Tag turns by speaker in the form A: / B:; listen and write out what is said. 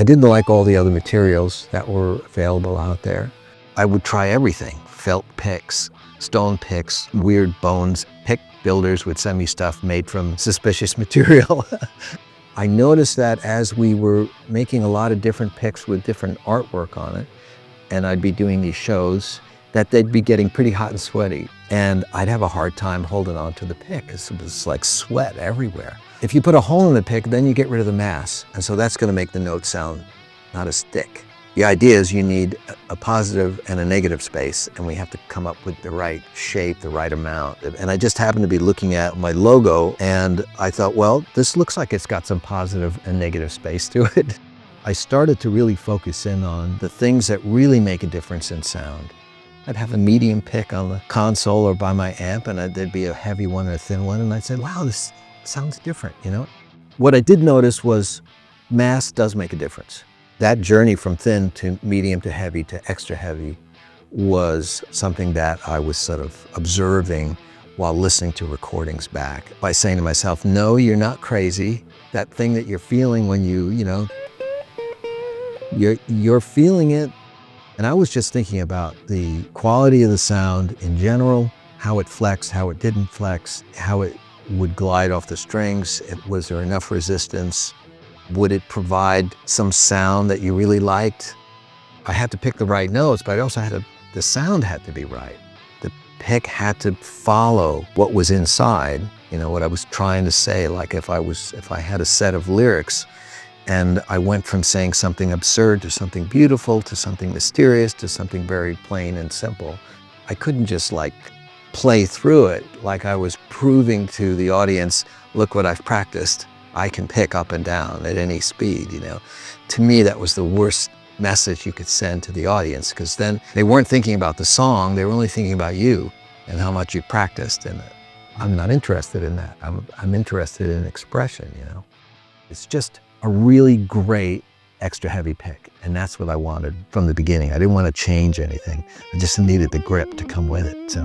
A: I didn't like all the other materials that were available out there. I would try everything: felt picks, stone picks, weird bones. Pick builders would send me stuff made from suspicious material. I noticed that as we were making a lot of different picks with different artwork on it, and I'd be doing these shows, that they'd be getting pretty hot and sweaty. And I'd have a hard time holding on to the pick because it was like sweat everywhere. If you put a hole in the pick, then you get rid of the mass. And so that's gonna make the note sound not as thick. The idea is you need a positive and a negative space, and we have to come up with the right shape, the right amount. And I just happened to be looking at my logo, and I thought, well, this looks like it's got some positive and negative space to it. I started to really focus in on the things that really make a difference in sound. I'd have a medium pick on the console or by my amp, and there'd be a heavy one and a thin one, and I'd say, wow, this sounds different, you know? What I did notice was mass does make a difference. That journey from thin to medium to heavy to extra heavy was something that I was sort of observing while listening to recordings back, by saying to myself, no, you're not crazy. That thing that you're feeling when you're feeling it. And I was just thinking about the quality of the sound in general, how it flexed, how it didn't flex, how it would glide off the strings. Was there enough resistance? Would it provide some sound that you really liked? I had to pick the right notes, but I also the sound had to be right. The pick had to follow what was inside, what I was trying to say. Like if I had a set of lyrics and I went from saying something absurd to something beautiful, to something mysterious, to something very plain and simple, I couldn't just play through it like I was proving to the audience, look what I've practiced. I can pick up and down at any speed, To me, that was the worst message you could send to the audience, because then they weren't thinking about the song, they were only thinking about you and how much you practiced. And I'm not interested in that. I'm interested in expression, It's just a really great extra heavy pick. And that's what I wanted from the beginning. I didn't want to change anything. I just needed the grip to come with it, so.